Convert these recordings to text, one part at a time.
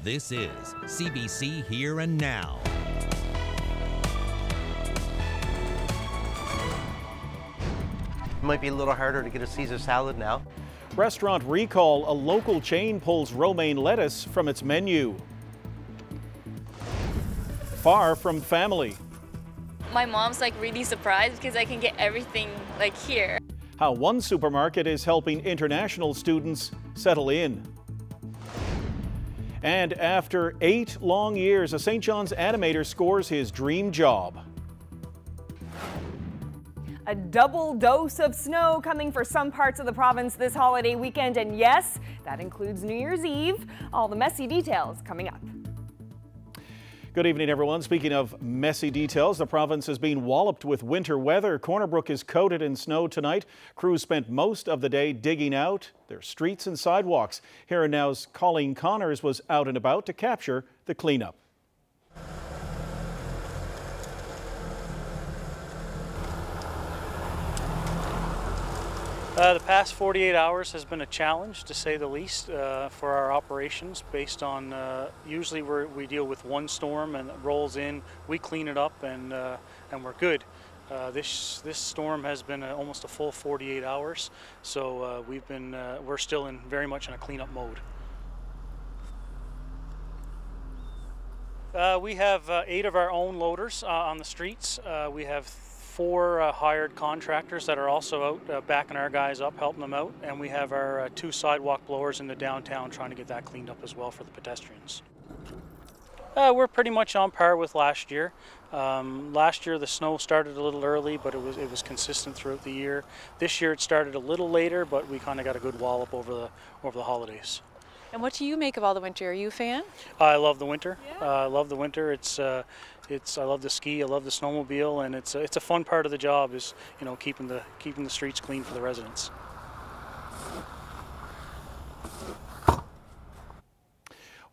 This is CBC Here and Now. It might be a little harder to get a Caesar salad now. Restaurant recall. A local chain pulls romaine lettuce from its menu. Far from family. My mom's really surprised because I can get everything here. How one supermarket is helping international students settle in. And after 8 long years, a St. John's animator scores his dream job. A double dose of snow coming for some parts of the province this holiday weekend, and yes, that includes New Year's Eve. All the messy details coming up. Good evening, everyone. Speaking of messy details, the province has been walloped with winter weather. Corner Brook is coated in snow tonight. Crews spent most of the day digging out their streets and sidewalks. Here and Now's Colleen Connors was out and about to capture the cleanup. The past 48 hours has been a challenge, to say the least, for our operations. Based on usually we deal with one storm and it rolls in, we clean it up, and we're good. This storm has been almost a full 48 hours, so we're still very much in a cleanup mode. We have 8 of our own loaders on the streets. We have 4 hired contractors that are also out backing our guys up, helping them out, and we have our 2 sidewalk blowers in the downtown trying to get that cleaned up as well for the pedestrians. We're pretty much on par with last year. Last year the snow started a little early, but it was consistent throughout the year. This year it started a little later, but we kind of got a good wallop over the holidays. And what do you make of all the winter? Are you a fan? I love the winter. Yeah. I love the winter. I love the ski. I love the snowmobile, and it's a fun part of the job. Is keeping the streets clean for the residents.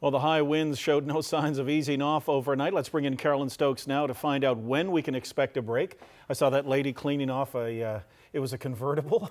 Well, the high winds showed no signs of easing off overnight. Let's bring in Carolyn Stokes now to find out when we can expect a break. I saw that lady cleaning off it was a convertible.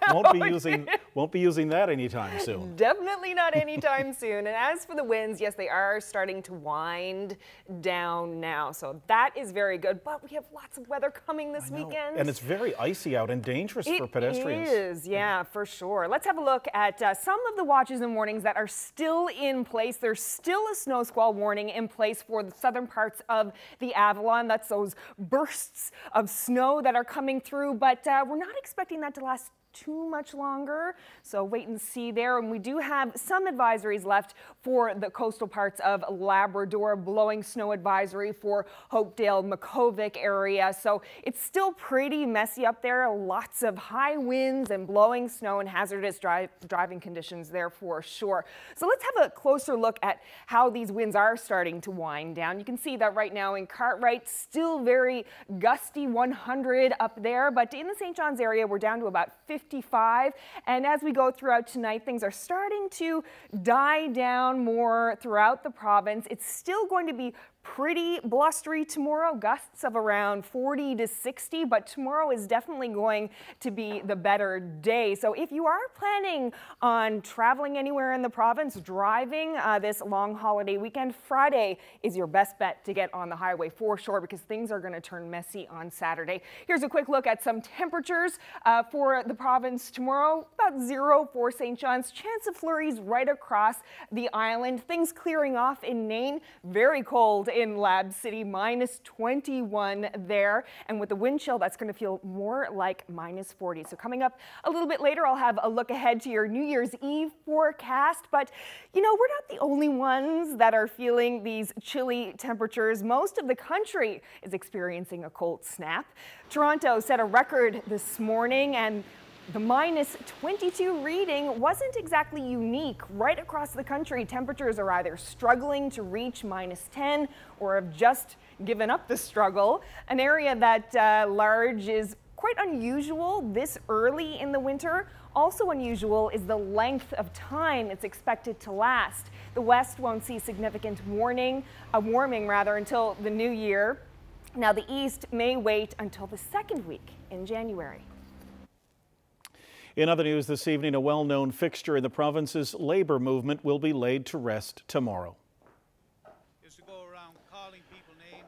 Won't be using that anytime soon. Definitely not anytime soon. And as for the winds, yes, they are starting to wind down now. So that is very good. But we have lots of weather coming this weekend. And it's very icy out and dangerous for pedestrians. It is, yeah, for sure. Let's have a look at some of the watches and warnings that are still in place. There's still a snow squall warning in place for the southern parts of the Avalon. That's those bursts of snow that are coming through. But we're not expecting that to last too much longer, so wait and see there. And we do have some advisories left for the coastal parts of Labrador, blowing snow advisory for Hopedale, Makovic area. So it's still pretty messy up there. Lots of high winds and blowing snow and hazardous driving conditions there for sure. So let's have a closer look at how these winds are starting to wind down. You can see that right now in Cartwright, still very gusty 100 up there, but in the St. John's area, we're down to about 55, and as we go throughout tonight, things are starting to die down more throughout the province. It's still going to be pretty blustery tomorrow, gusts of around 40 to 60, but tomorrow is definitely going to be the better day. So if you are planning on traveling anywhere in the province, driving this long holiday weekend, Friday is your best bet to get on the highway for sure, because things are going to turn messy on Saturday. Here's a quick look at some temperatures for the province tomorrow. About 0 for St. John's. Chance of flurries right across the island. Things clearing off in Nain. Very cold in Lab City, -21 there. And with the wind chill, that's going to feel more like -40. So coming up a little bit later, I'll have a look ahead to your New Year's Eve forecast. But, we're not the only ones that are feeling these chilly temperatures. Most of the country is experiencing a cold snap. Toronto set a record this morning, and the -22 reading wasn't exactly unique. Right across the country, temperatures are either struggling to reach -10 or have just given up the struggle. An area that large is quite unusual this early in the winter. Also unusual is the length of time it's expected to last. The west won't see significant warming until the new year. Now the east may wait until the second week in January. In other news this evening, a well-known fixture in the province's labour movement will be laid to rest tomorrow.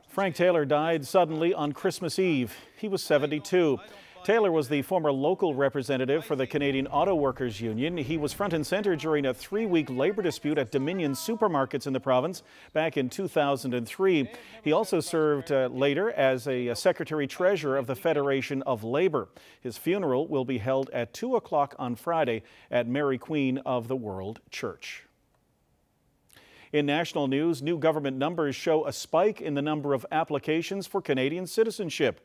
Frank Taylor died suddenly on Christmas Eve. He was 72. Taylor was the former local representative for the Canadian Auto Workers Union. He was front and centre during a 3-week labour dispute at Dominion supermarkets in the province back in 2003. He also served later as a secretary-treasurer of the Federation of Labour. His funeral will be held at 2 o'clock on Friday at Mary Queen of the World Church. In national news, new government numbers show a spike in the number of applications for Canadian citizenship.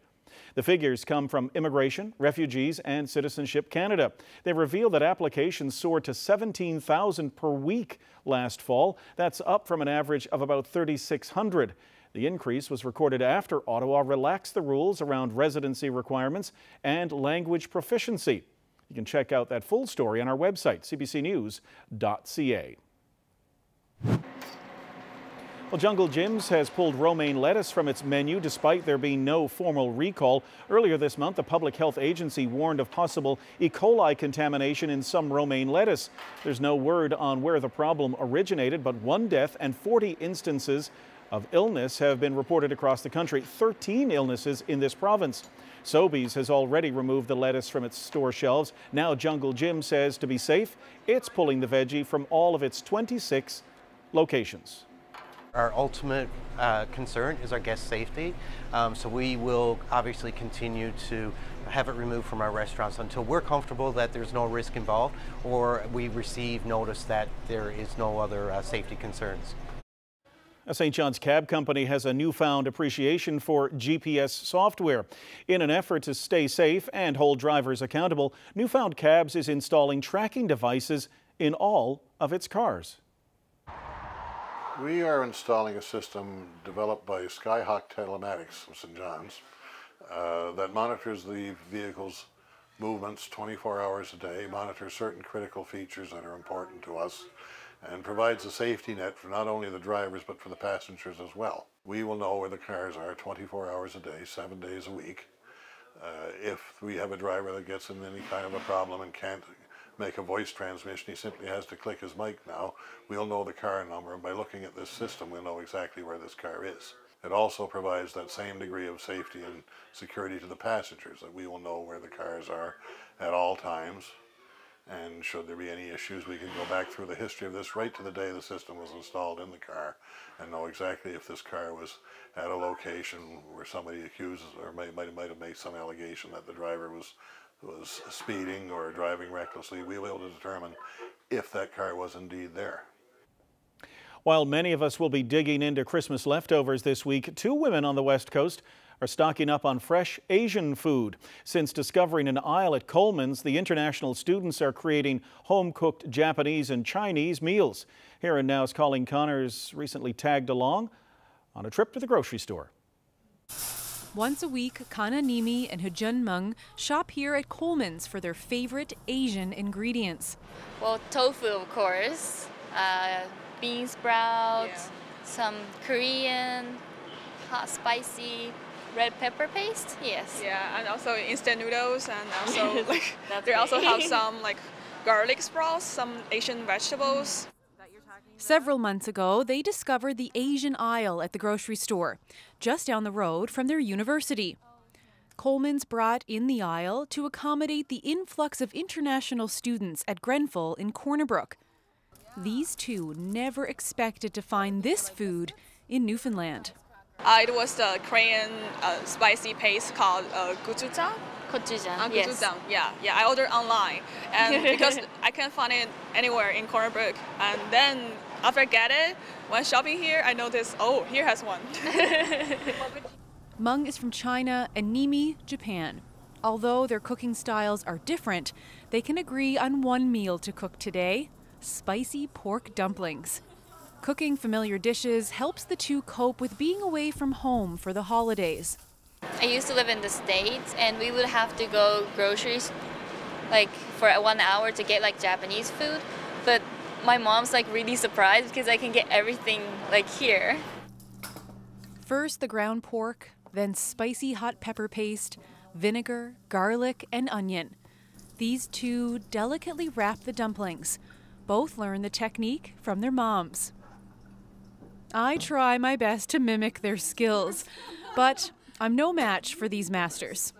The figures come from Immigration, Refugees and Citizenship Canada. They reveal that applications soared to 17,000 per week last fall. That's up from an average of about 3,600. The increase was recorded after Ottawa relaxed the rules around residency requirements and language proficiency. You can check out that full story on our website, cbcnews.ca. Well, Jungle Jim's has pulled romaine lettuce from its menu despite there being no formal recall. Earlier this month, the Public Health Agency warned of possible E. coli contamination in some romaine lettuce. There's no word on where the problem originated, but 1 death and 40 instances of illness have been reported across the country, 13 illnesses in this province. Sobeys has already removed the lettuce from its store shelves. Now Jungle Jim says to be safe, it's pulling the veggie from all of its 26 locations. Our ultimate concern is our guest safety, so we will obviously continue to have it removed from our restaurants until we're comfortable that there's no risk involved or we receive notice that there is no other safety concerns. A St. John's Cab Company has a newfound appreciation for GPS software. In an effort to stay safe and hold drivers accountable, Newfound Cabs is installing tracking devices in all of its cars. We are installing a system developed by Skyhawk Telematics of St. John's that monitors the vehicle's movements 24 hours a day, monitors certain critical features that are important to us, and provides a safety net for not only the drivers but for the passengers as well. We will know where the cars are 24 hours a day, 7 days a week. If we have a driver that gets in any kind of a problem and can't make a voice transmission, he simply has to click his mic now. We'll know the car number, and by looking at this system, we'll know exactly where this car is. It also provides that same degree of safety and security to the passengers, that we will know where the cars are at all times. And should there be any issues, we can go back through the history of this right to the day the system was installed in the car and know exactly if this car was at a location where somebody accuses or might have made some allegation that the driver was speeding or driving recklessly. We will be able to determine if that car was indeed there. While many of us will be digging into Christmas leftovers this week, 2 women on the West Coast are stocking up on fresh Asian food. Since discovering an aisle at Coleman's, the international students are creating home-cooked Japanese and Chinese meals. Here and Now's Colleen Connors recently tagged along on a trip to the grocery store. Once a week, Kana Nimi and Hujun Meng shop here at Coleman's for their favorite Asian ingredients. Well, tofu, of course, bean sprouts, some Korean, hot spicy, red pepper paste, yes. Yeah, and also instant noodles, and also they also have some garlic sprouts, some Asian vegetables. Several months ago, they discovered the Asian aisle at the grocery store, just down the road from their university. Coleman's brought in the aisle to accommodate the influx of international students at Grenfell in Corner Brook. These 2 never expected to find this food in Newfoundland. It was the Korean spicy paste called gochujang. Gochujang, yes. Yeah, I ordered online, and because I can't find it anywhere in Corner Brook, and then after I get it, when shopping here, I noticed, oh, here has one. Meng is from China and Nimi, Japan. Although their cooking styles are different, they can agree on one meal to cook today: spicy pork dumplings. Cooking familiar dishes helps the 2 cope with being away from home for the holidays. I used to live in the States, and we would have to go groceries for 1 hour to get Japanese food, but my mom's really surprised because I can get everything here. First the ground pork, then spicy hot pepper paste, vinegar, garlic, and onion. These two delicately wrap the dumplings. Both learn the technique from their moms. I try my best to mimic their skills, but I'm no match for these masters.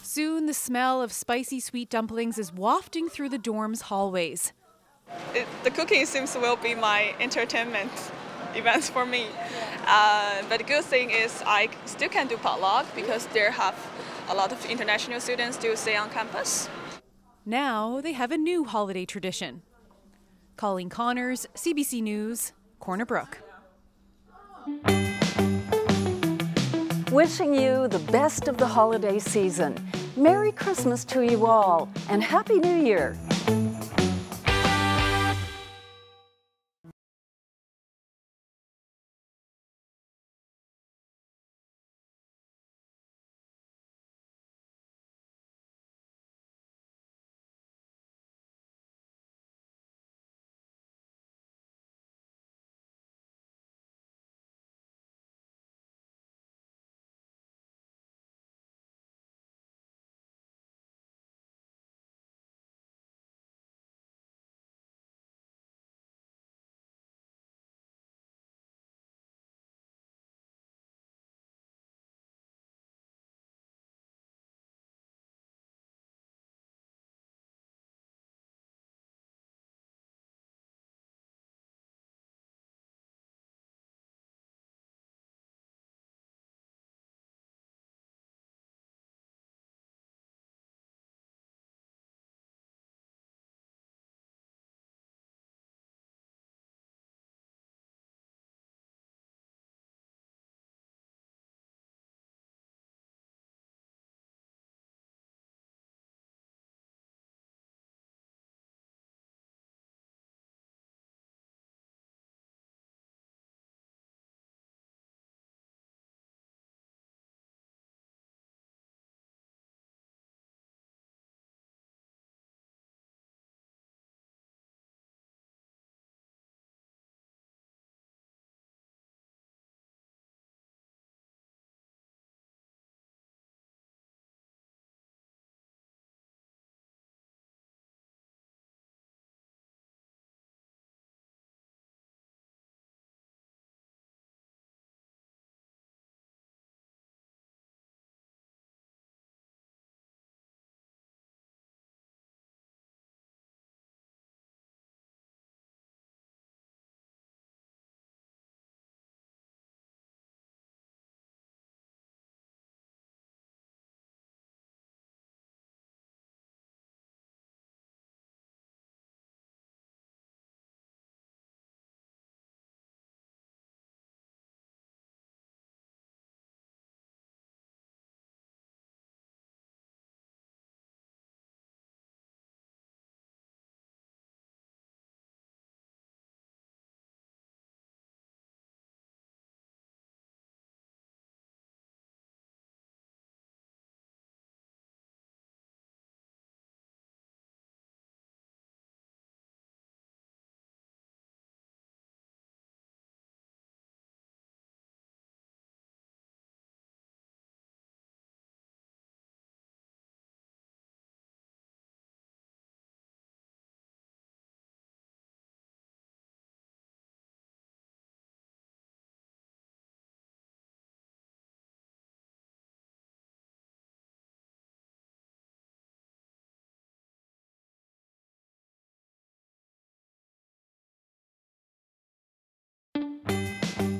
Soon the smell of spicy sweet dumplings is wafting through the dorm's hallways. The cooking seems will be my entertainment events for me. But the good thing is I still can do potluck because there have a lot of international students still stay on campus. Now they have a new holiday tradition. Colleen Connors, CBC News, Corner Brook. Wishing you the best of the holiday season. Merry Christmas to you all, and Happy New Year.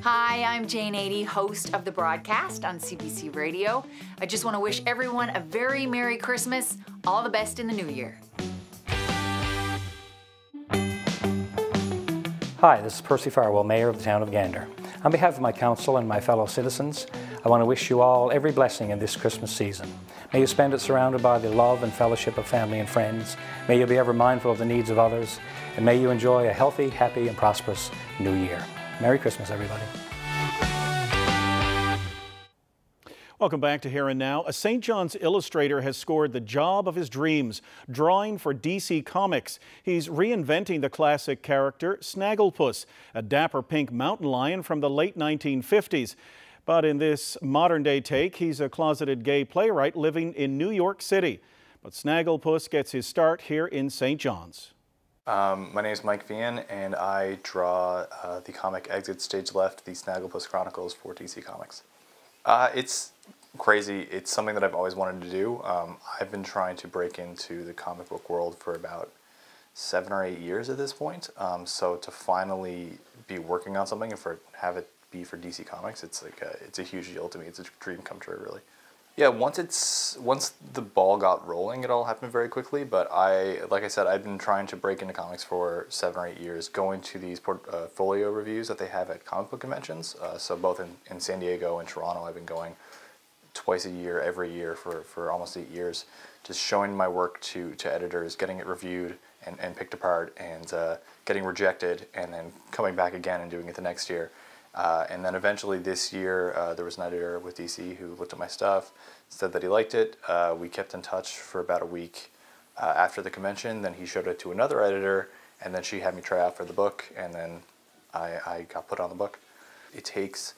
Hi, I'm Jane Adey, host of the broadcast on CBC Radio. I just want to wish everyone a very Merry Christmas, all the best in the new year. Hi, this is Percy Farwell, Mayor of the town of Gander. On behalf of my council and my fellow citizens, I want to wish you all every blessing in this Christmas season. May you spend it surrounded by the love and fellowship of family and friends. May you be ever mindful of the needs of others. And may you enjoy a healthy, happy, and prosperous new year. Merry Christmas, everybody. Welcome back to Here and Now. A St. John's illustrator has scored the job of his dreams, drawing for DC Comics. He's reinventing the classic character Snagglepuss, a dapper pink mountain lion from the late 1950s. But in this modern-day take, he's a closeted gay playwright living in New York City. But Snagglepuss gets his start here in St. John's. My name is Mike Vian, and I draw the comic Exit Stage Left, the Snagglepuss Chronicles for DC Comics. It's crazy. It's something that I've always wanted to do. I've been trying to break into the comic book world for about 7 or 8 years at this point. So to finally be working on something and have it be for DC Comics, it's like it's a huge deal to me. It's a dream come true, really. Yeah, once the ball got rolling, it all happened very quickly. But like I said, I've been trying to break into comics for 7 or 8 years, going to these portfolio reviews that they have at comic book conventions. So both in San Diego and Toronto, I've been going twice a year, every year for almost 8 years, just showing my work to editors, getting it reviewed and picked apart, and getting rejected, and then coming back again and doing it the next year. And then eventually this year, there was an editor with DC who looked at my stuff, said that he liked it. We kept in touch for about a week after the convention. Then he showed it to another editor, and then she had me try out for the book, and then I got put on the book. It takes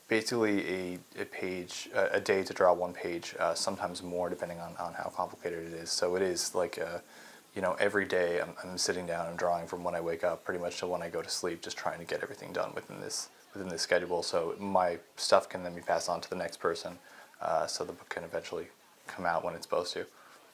basically a day to draw one page, sometimes more depending on how complicated it is. So it is like you know, every day I'm sitting down and drawing from when I wake up pretty much to when I go to sleep, just trying to get everything done within this schedule, so my stuff can then be passed on to the next person, so the book can eventually come out when it's supposed to.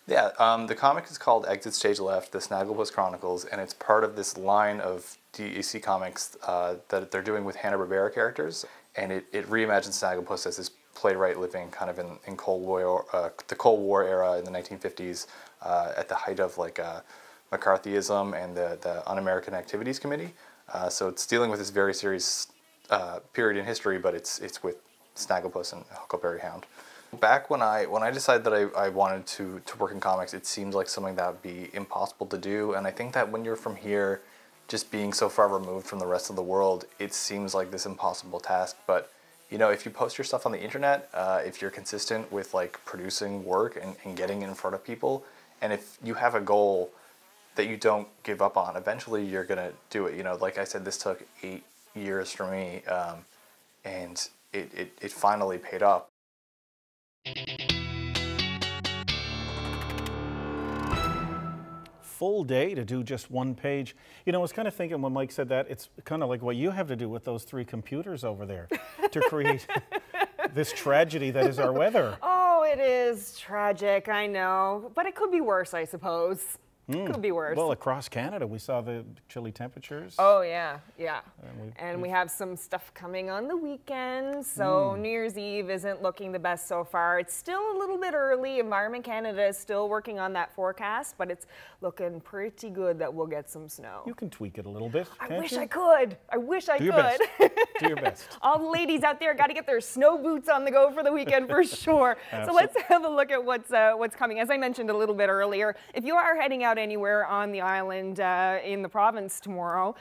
Yeah, the comic is called Exit Stage Left, the Snagglepuss Chronicles, and it's part of this line of DC Comics that they're doing with Hanna-Barbera characters, and it reimagines Snagglepuss as this playwright living kind of in the Cold War era in the 1950s, at the height of like McCarthyism and the Un-American Activities Committee. So it's dealing with this very serious period in history, but it's with Snagglepuss and Huckleberry Hound. Back when I decided that I wanted to work in comics, it seemed like something that would be impossible to do, and I think that when you're from here, just being so far removed from the rest of the world, it seems like this impossible task. But you know, if you post your stuff on the internet, if you're consistent with like producing work and getting it in front of people, and if you have a goal that you don't give up on, eventually you're gonna do it. You know, like I said, this took 8 years for me, and it finally paid off. Full day to do just one page. You know, I was kind of thinking when Mike said that, it's kind of like what you have to do with those 3 computers over there to create this tragedy that is our weather. Oh, it is tragic, I know. But it could be worse, I suppose. Could be worse. Well, across Canada, we saw the chilly temperatures. Oh, yeah, yeah. And we have some stuff coming on the weekend, so New Year's Eve isn't looking the best so far. It's still a little bit early. Environment Canada is still working on that forecast, but it's looking pretty good that we'll get some snow. You can tweak it a little bit, I wish I could. I wish I could. Do your best. Do your best. All the ladies out there got to get their snow boots on the go for the weekend for sure. So let's have a look at what's coming. As I mentioned a little bit earlier, if you are heading out anywhere on the island in the province tomorrow,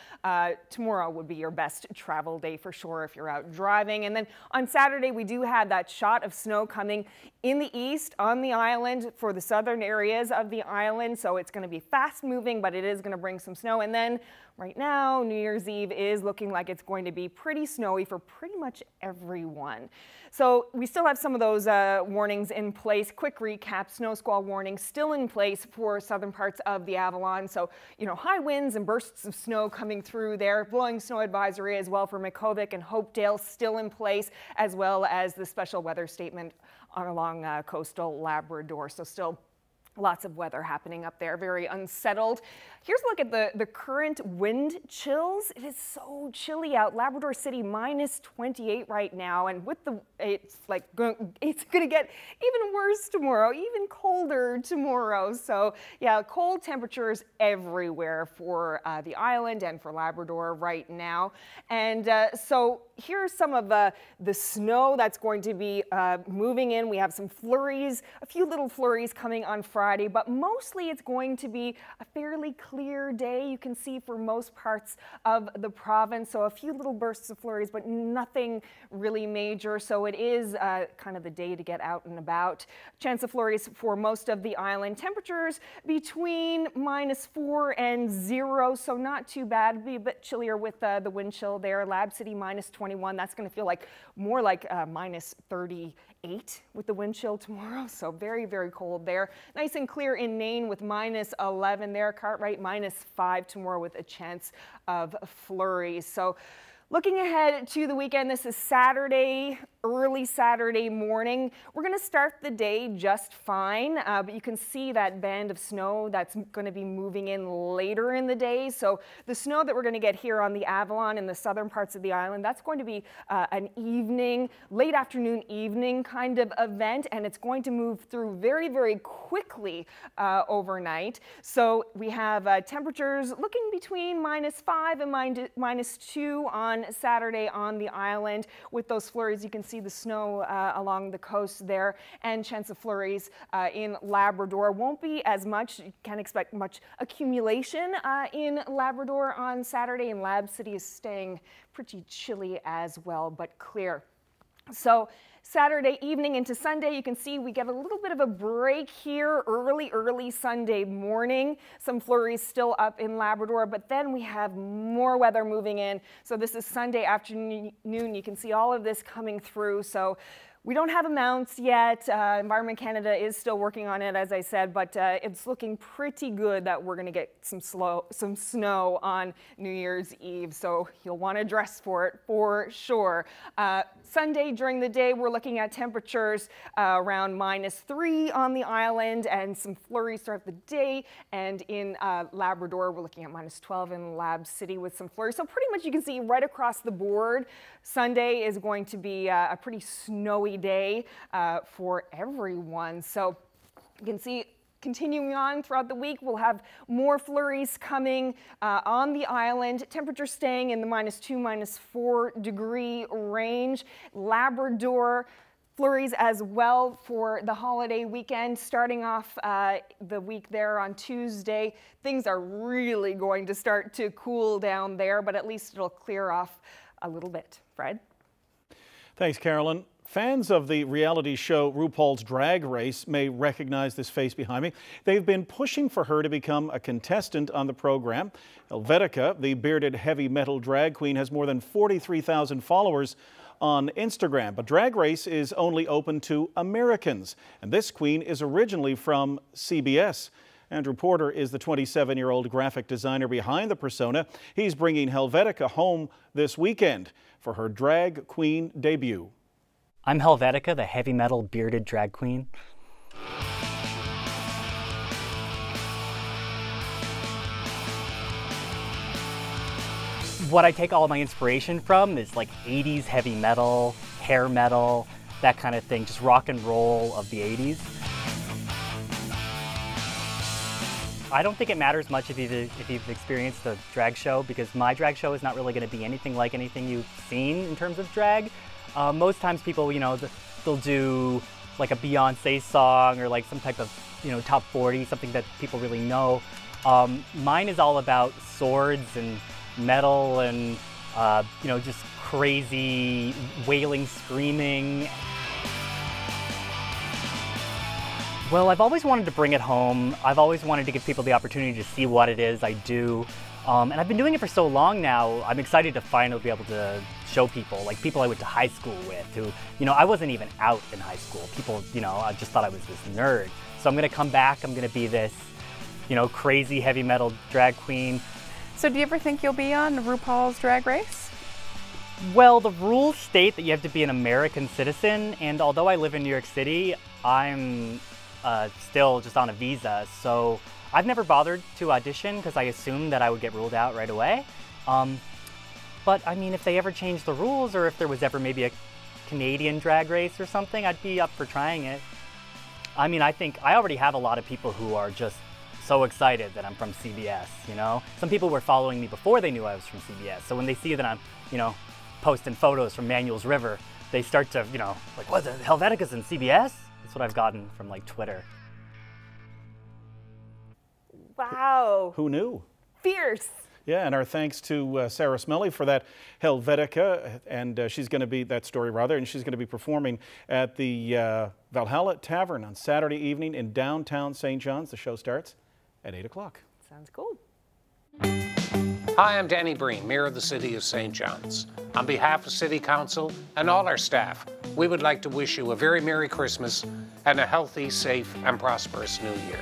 tomorrow would be your best travel day for sure if you're out driving. And then on Saturday, we do have that shot of snow coming in the east on the island for the southern areas of the island. So it's going to be fast moving, but it is going to bring some snow. And then right now, New Year's Eve is looking like it's going to be pretty snowy for pretty much everyone. So we still have some of those warnings in place. Quick recap, snow squall warning still in place for southern parts of the Avalon. So, you know, high winds and bursts of snow coming through there. Blowing snow advisory as well for Makkovik and Hopedale still in place, as well as the special weather statement along coastal Labrador. So still lots of weather happening up there, very unsettled. Here's a look at the current wind chills. It is so chilly out. Labrador City -28 right now, and with it's gonna get even worse tomorrow, even colder tomorrow. So yeah, cold temperatures everywhere for the island and for Labrador right now. And so here's some of the snow that's going to be moving in. We have some flurries, a few little flurries coming on Friday. Friday, but mostly it's going to be a fairly clear day. You can see for most parts of the province, so a few little bursts of flurries, but nothing really major. So it is kind of the day to get out and about. Chance of flurries for most of the island. Temperatures between -4 and 0, so not too bad. It'll be a bit chillier with the wind chill there. Lab City -21. That's going to feel like more like -38 with the wind chill tomorrow. So very, very cold there. Nice and clear in Nain with -11 there. Cartwright -5 tomorrow with a chance of flurries. So looking ahead to the weekend, this is Saturday, early Saturday morning. We're going to start the day just fine, but you can see that band of snow that's going to be moving in later in the day. So the snow that we're going to get here on the Avalon in the southern parts of the island, that's going to be an evening, late afternoon, evening kind of event, and it's going to move through very, very quickly overnight. So we have temperatures looking between -5 and -2 on Saturday on the island. With those flurries, you can see the snow along the coast there, and chance of flurries in Labrador. Won't be as much. You can't expect much accumulation in Labrador on Saturday, and Lab City is staying pretty chilly as well, but clear. So Saturday evening into Sunday, you can see we get a little bit of a break here early Sunday morning. Some flurries still up in Labrador, but then we have more weather moving in. So this is Sunday afternoon. You can see all of this coming through. So we don't have amounts yet. Environment Canada is still working on it, as I said, but it's looking pretty good that we're going to get some snow on New Year's Eve. So you'll want to dress for it for sure. Sunday during the day, we're looking at temperatures around -3 on the island and some flurries throughout the day. And in Labrador, we're looking at -12 in Lab City with some flurries. So pretty much you can see right across the board, Sunday is going to be a pretty snowy day for everyone. So you can see continuing on throughout the week, we'll have more flurries coming on the island. Temperature staying in the -2, -4 degree range. Labrador, flurries as well for the holiday weekend. Starting off the week there on Tuesday, things are really going to start to cool down there, but at least it'll clear off a little bit. Fred? Thanks, Carolyn. Fans of the reality show RuPaul's Drag Race may recognize this face behind me. They've been pushing for her to become a contestant on the program. Helvetica, the bearded heavy metal drag queen, has more than 43,000 followers on Instagram. But Drag Race is only open to Americans, and this queen is originally from CBS. Andrew Porter is the 27-year-old graphic designer behind the persona. He's bringing Helvetica home this weekend for her drag queen debut. I'm Helvetica, the heavy metal bearded drag queen. What I take all of my inspiration from is like 80s heavy metal, hair metal, that kind of thing, just rock and roll of the 80s. I don't think it matters much if you've experienced a drag show, because my drag show is not really going to be anything like anything you've seen in terms of drag. Most times people, you know, they'll do like a Beyonce song or like some type of, you know, top 40, something that people really know. Mine is all about swords and metal and, you know, just crazy wailing, screaming. Well, I've always wanted to bring it home. I've always wanted to give people the opportunity to see what it is I do. And I've been doing it for so long now, I'm excited to finally be able to show people, like people I went to high school with who, you know, I wasn't even out in high school. People, you know, I just thought I was this nerd. So I'm gonna come back, I'm gonna be this, you know, crazy heavy metal drag queen. So do you ever think you'll be on RuPaul's Drag Race? Well, the rules state that you have to be an American citizen, and although I live in New York City, I'm still just on a visa, so I've never bothered to audition because I assumed that I would get ruled out right away. But I mean, if they ever changed the rules, or if there was ever maybe a Canadian drag race or something, I'd be up for trying it. I mean, I think I already have a lot of people who are just so excited that I'm from CBS, you know? Some people were following me before they knew I was from CBS, so when they see that I'm, you know, posting photos from Manuel's River, they start to, you know, like, what, the Helvetica's in CBS? That's what I've gotten from like Twitter. Wow. Who knew? Fierce. Yeah, and our thanks to Sarah Smelly for that Helvetica, and she's going to be, that story rather, and she's going to be performing at the Valhalla Tavern on Saturday evening in downtown St. John's. The show starts at 8 o'clock. Sounds cool. Hi, I'm Danny Breen, Mayor of the City of St. John's. On behalf of City Council and all our staff, we would like to wish you a very Merry Christmas and a healthy, safe, and prosperous New Year.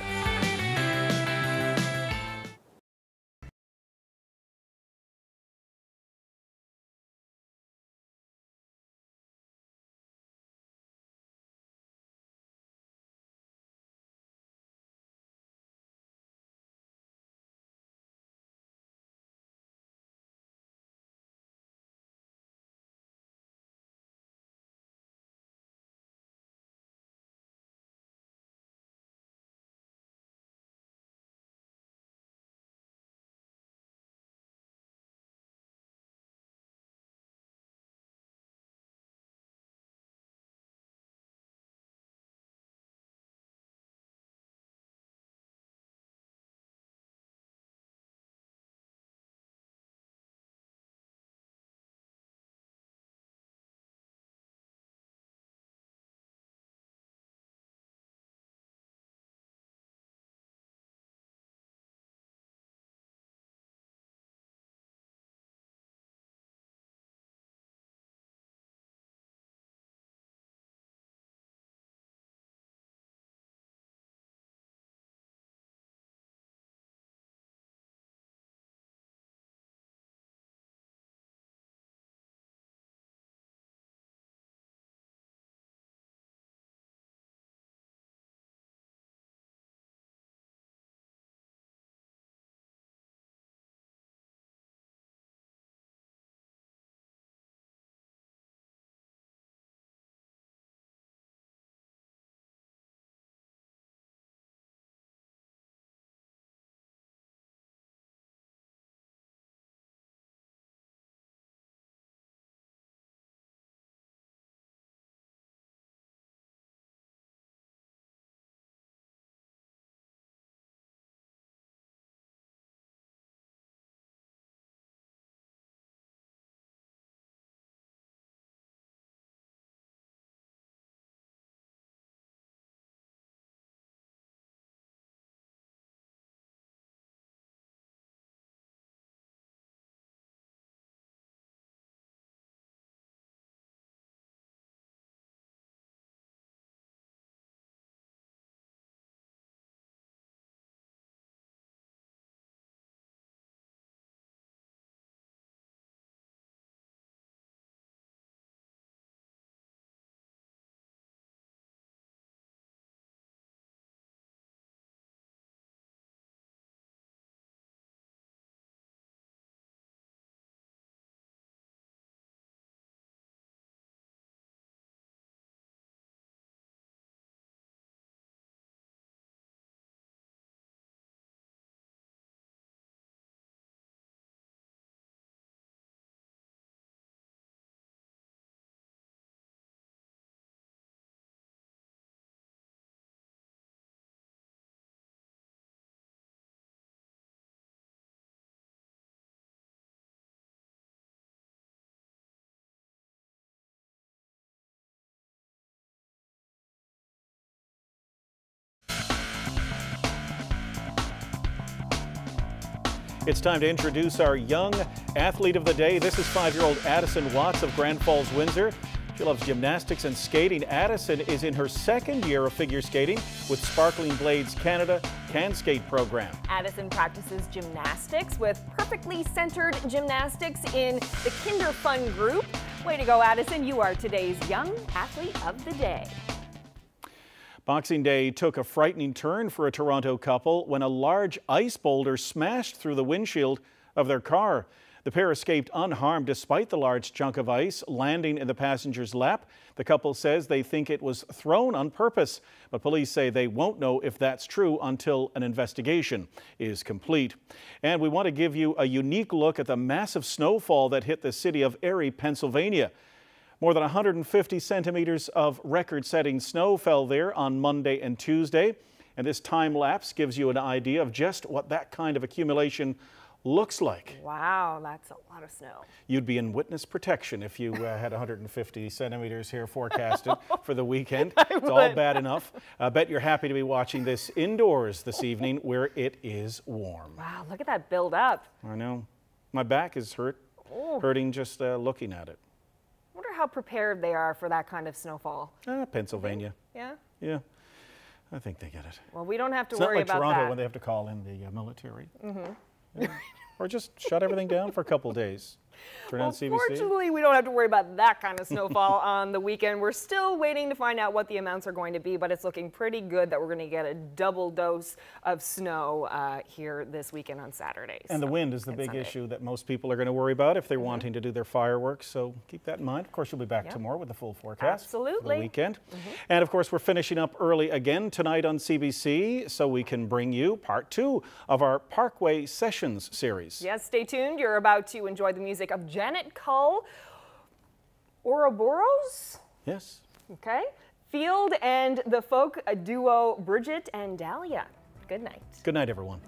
It's time to introduce our young athlete of the day. This is 5-year-old Addison Watts of Grand Falls, Windsor. She loves gymnastics and skating. Addison is in her second year of figure skating with Sparkling Blades Canada Can Skate program. Addison practices gymnastics with Perfectly Centered Gymnastics in the Kinder Fun group. Way to go, Addison. You are today's young athlete of the day. Boxing Day took a frightening turn for a Toronto couple when a large ice boulder smashed through the windshield of their car. The pair escaped unharmed despite the large chunk of ice landing in the passenger's lap. The couple says they think it was thrown on purpose, but police say they won't know if that's true until an investigation is complete. And we want to give you a unique look at the massive snowfall that hit the city of Erie, Pennsylvania. More than 150 centimeters of record-setting snow fell there on Monday and Tuesday. And this time lapse gives you an idea of just what that kind of accumulation looks like. Wow, that's a lot of snow. You'd be in witness protection if you had 150 centimeters here forecasted for the weekend. It's all bad enough. I bet you're happy to be watching this indoors this evening where it is warm. Wow, look at that build up. I know. My back is hurting just looking at it. I wonder how prepared they are for that kind of snowfall. Pennsylvania. Yeah? Yeah. I think they get it. Well, we don't have to It's worry not like about Toronto that. when they have to call in the military. Mm-hmm. Yeah. Or just shut everything down for a couple of days. Turn on CBC. Fortunately, we don't have to worry about that kind of snowfall on the weekend. We're still waiting to find out what the amounts are going to be, but it's looking pretty good that we're going to get a double dose of snow here this weekend on Saturdays. And the wind is the big issue that most people are going to worry about if they're wanting to do their fireworks. So keep that in mind. Of course, you'll be back tomorrow with the full forecast. Absolutely. For the weekend. And of course, we're finishing up early again tonight on CBC so we can bring you part 2 of our Parkway Sessions series. Yes, stay tuned. You're about to enjoy the music of Janet Cull, Ouroboros? Yes. Okay. Field and the folk duo Bridget and Dahlia. Good night. Good night, everyone.